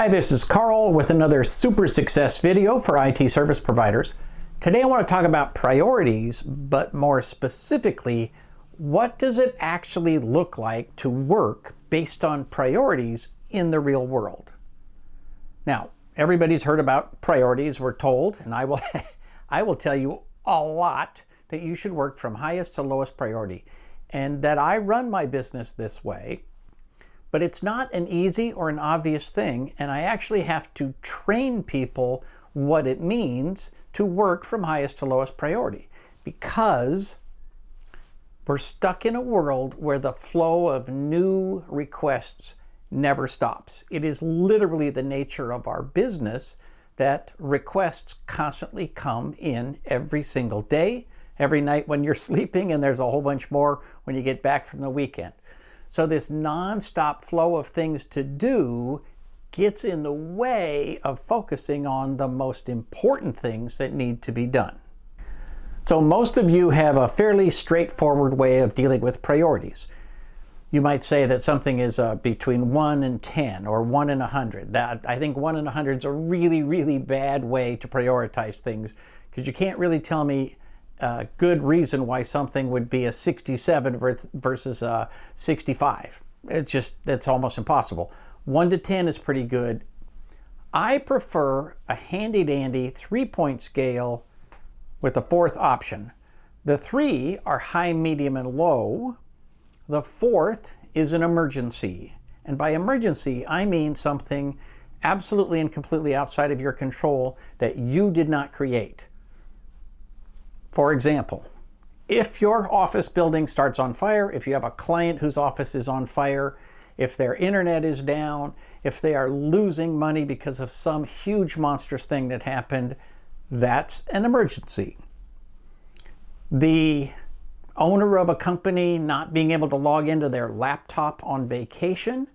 Hi, this is Carl with another super success video for IT service providers. Today I want to talk about priorities, but more specifically, what does it actually look like to work based on priorities in the real world? Now, everybody's heard about priorities, we're told, and I will tell you a lot that you should work from highest to lowest priority, and that I run my business this way. But it's not an easy or an obvious thing, and I actually have to train people what it means to work from highest to lowest priority, because we're stuck in a world where the flow of new requests never stops. It is literally the nature of our business that requests constantly come in every single day, every night when you're sleeping, and there's a whole bunch more when you get back from the weekend. So this non-stop flow of things to do gets in the way of focusing on the most important things that need to be done. So most of you have a fairly straightforward way of dealing with priorities. You might say that something is between 1 and 10 or 1 and 100. I think 1 and 100 is a really, really bad way to prioritize things, because you can't really tell me a good reason why something would be a 67 versus a 65. That's almost impossible. 1 to 10 is pretty good. I prefer a handy-dandy 3-point scale with a fourth option. The 3 are high, medium, and low. The 4th is an emergency. And by emergency, I mean something absolutely and completely outside of your control that you did not create. For example, if your office building starts on fire, if you have a client whose office is on fire, if their internet is down, if they are losing money because of some huge monstrous thing that happened, that's an emergency. The owner of a company not being able to log into their laptop on vacation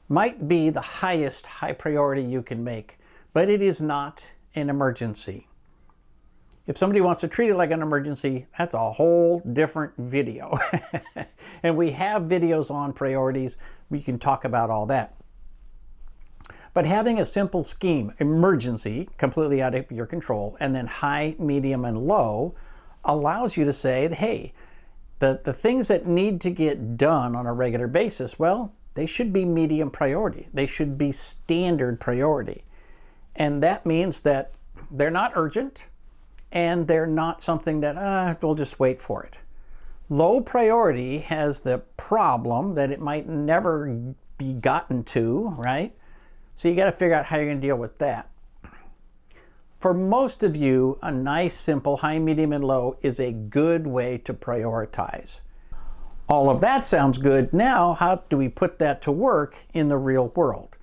might be the highest high priority you can make, but it is not an emergency. If somebody wants to treat it like an emergency, that's a whole different video. And we have videos on priorities. We can talk about all that. But having a simple scheme, emergency, completely out of your control, and then high, medium, and low, allows you to say, hey, the things that need to get done on a regular basis, well, they should be medium priority. They should be standard priority. And that means that they're not urgent, and they're not something that, we'll just wait for it. Low priority has the problem that it might never be gotten to, right? So you got to figure out how you're going to deal with that. For most of you, a nice, simple high, medium, and low is a good way to prioritize. All of that sounds good. Now, how do we put that to work in the real world?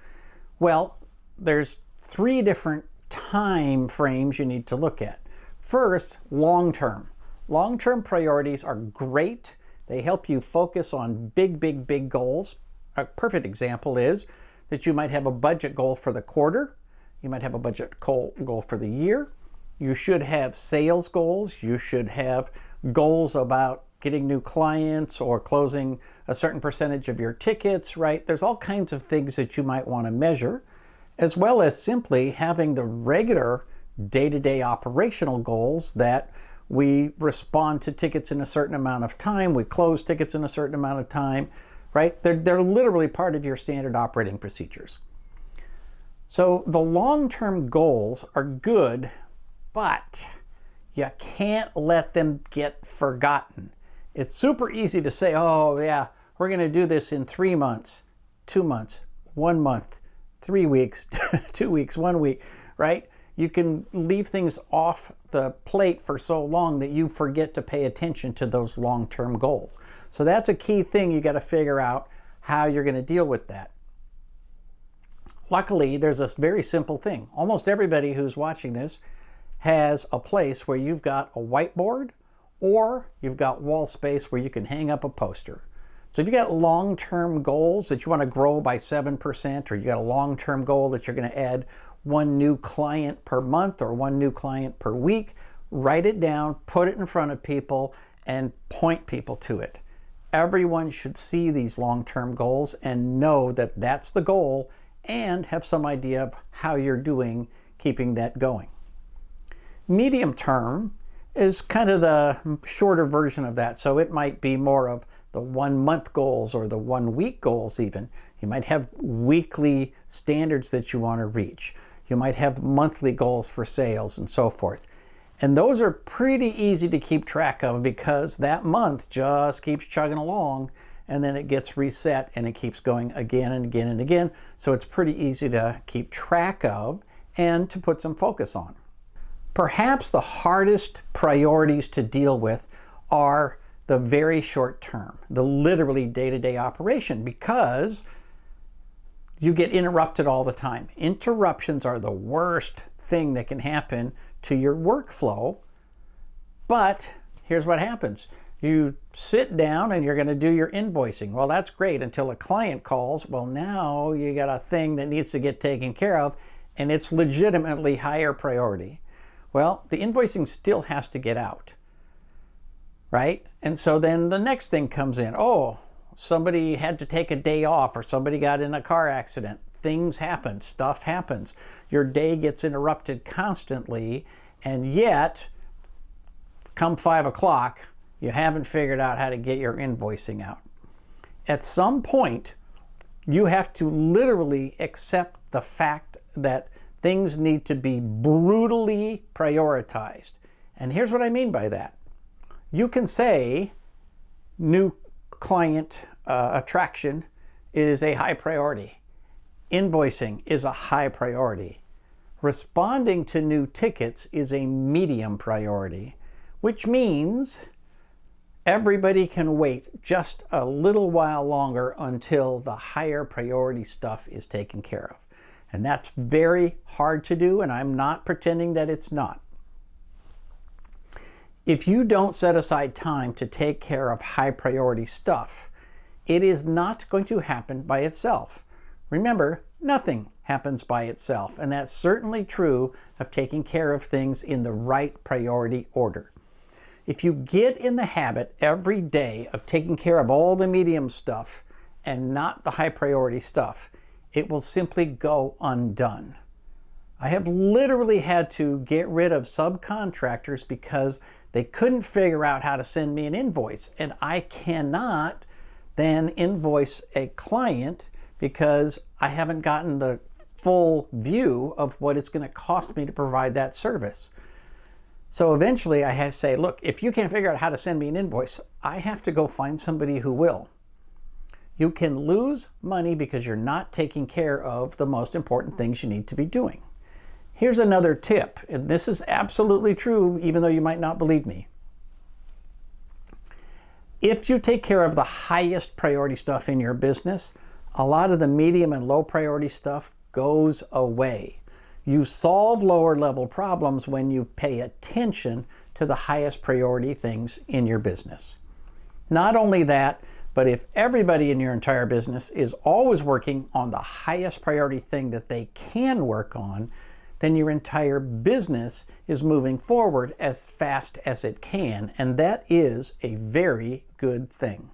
Well, there's 3 different time frames you need to look at. First, long-term. Long-term priorities are great. They help you focus on big goals. A perfect example is that you might have a budget goal for the quarter. You might have a budget goal for the year. You should have sales goals. You should have goals about getting new clients or closing a certain percentage of your tickets, right? There's all kinds of things that you might want to measure, as well as simply having the regular day-to-day operational goals that we respond to tickets in a certain amount of time, we close tickets in a certain amount of time, right? They're literally part of your standard operating procedures. So the long-term goals are good, but you can't let them get forgotten. It's super easy to say, oh yeah, we're going to do this in 3 months, 2 months, 1 month, 3 weeks, 2 weeks, 1 week, right? You can leave things off the plate for so long that you forget to pay attention to those long-term goals. So that's a key thing. You got to figure out how you're going to deal with that. Luckily, there's a very simple thing. Almost everybody who's watching this has a place where you've got a whiteboard or you've got wall space where you can hang up a poster. So if you got long-term goals that you want to grow by 7%, or you got a long-term goal that you're going to add 1 new client per month or 1 new client per week, write it down, put it in front of people, and point people to it. Everyone should see these long-term goals and know that that's the goal and have some idea of how you're doing keeping that going. Medium term is kind of the shorter version of that. So it might be more of the 1 month goals or the 1 week goals even. You might have weekly standards that you want to reach. You might have monthly goals for sales and so forth. And those are pretty easy to keep track of because that month just keeps chugging along and then it gets reset and it keeps going again and again and again. So it's pretty easy to keep track of and to put some focus on. Perhaps the hardest priorities to deal with are the very short term, the literally day-to-day operation, because you get interrupted all the time. Interruptions are the worst thing that can happen to your workflow. But here's what happens. You sit down and you're going to do your invoicing. Well, that's great until a client calls. Well, now you got a thing that needs to get taken care of and it's legitimately higher priority. Well, the invoicing still has to get out, right? And so then the next thing comes in. Oh, somebody had to take a day off or somebody got in a car accident. Things happen, stuff happens. Your day gets interrupted constantly, and yet, come 5 o'clock, you haven't figured out how to get your invoicing out. At some point, you have to literally accept the fact that things need to be brutally prioritized. And here's what I mean by that. You can say new client attraction is a high priority. Invoicing is a high priority. Responding to new tickets is a medium priority, which means everybody can wait just a little while longer until the higher priority stuff is taken care of. And that's very hard to do, and I'm not pretending that it's not. If you don't set aside time to take care of high priority stuff, it is not going to happen by itself. Remember, nothing happens by itself, and that's certainly true of taking care of things in the right priority order. If you get in the habit every day of taking care of all the medium stuff and not the high priority stuff, it will simply go undone. I have literally had to get rid of subcontractors because they couldn't figure out how to send me an invoice, and I cannot then invoice a client because I haven't gotten the full view of what it's going to cost me to provide that service. So eventually I have to say, look, if you can't figure out how to send me an invoice, I have to go find somebody who will. You can lose money because you're not taking care of the most important things you need to be doing. Here's another tip, and this is absolutely true even though you might not believe me. If you take care of the highest priority stuff in your business, a lot of the medium and low priority stuff goes away. You solve lower level problems when you pay attention to the highest priority things in your business. Not only that, but if everybody in your entire business is always working on the highest priority thing that they can work on, then your entire business is moving forward as fast as it can, and that is a very good thing.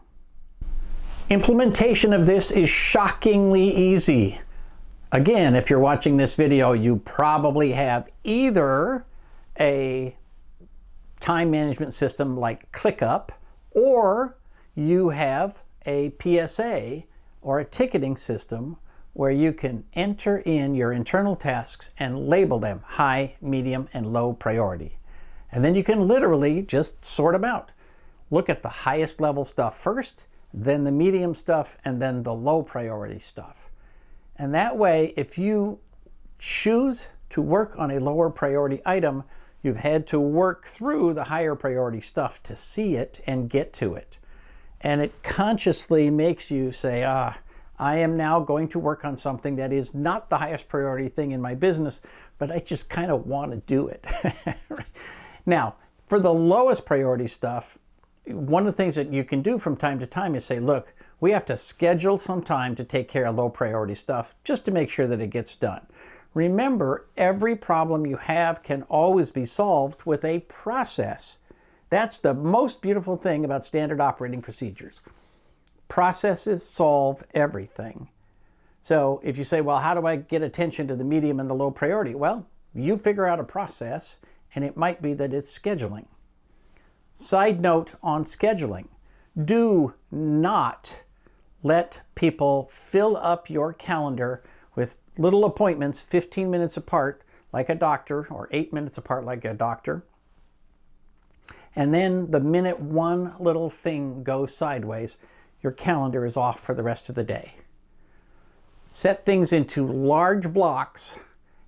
Implementation of this is shockingly easy. Again, if you're watching this video, you probably have either a time management system like ClickUp, or you have a PSA or a ticketing system where you can enter in your internal tasks and label them high, medium, and low priority. And then you can literally just sort them out. Look at the highest level stuff first, then the medium stuff, and then the low priority stuff. And that way, if you choose to work on a lower priority item, you've had to work through the higher priority stuff to see it and get to it. And it consciously makes you say, I am now going to work on something that is not the highest priority thing in my business, but I just kind of want to do it. Now, for the lowest priority stuff, one of the things that you can do from time to time is say, look, we have to schedule some time to take care of low priority stuff just to make sure that it gets done. Remember, every problem you have can always be solved with a process. That's the most beautiful thing about standard operating procedures. Processes solve everything. So if you say, well, how do I get attention to the medium and the low priority? Well, you figure out a process, and it might be that it's scheduling. Side note on scheduling, do not let people fill up your calendar with little appointments 15 minutes apart like a doctor, or 8 minutes apart like a doctor. And then the minute one little thing goes sideways, your calendar is off for the rest of the day. Set things into large blocks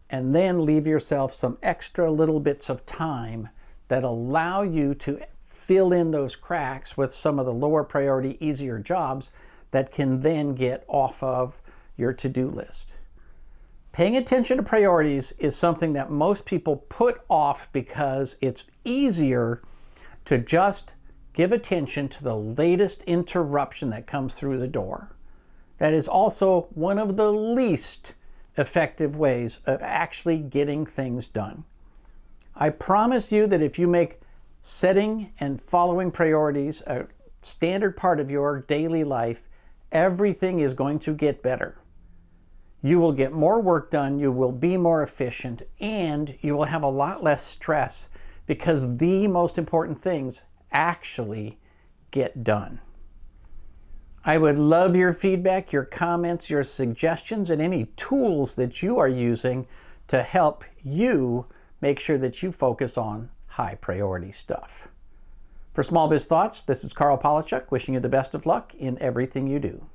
and then leave yourself some extra little bits of time that allow you to fill in those cracks with some of the lower priority, easier jobs that can then get off of your to-do list. Paying attention to priorities is something that most people put off because it's easier to just give attention to the latest interruption that comes through the door. That is also one of the least effective ways of actually getting things done. I promise you that if you make setting and following priorities a standard part of your daily life, everything is going to get better. You will get more work done, you will be more efficient, and you will have a lot less stress because the most important things actually get done. I would love your feedback, your comments, your suggestions, and any tools that you are using to help you make sure that you focus on high priority stuff. For Small Biz Thoughts, this is Carl Polachuk wishing you the best of luck in everything you do.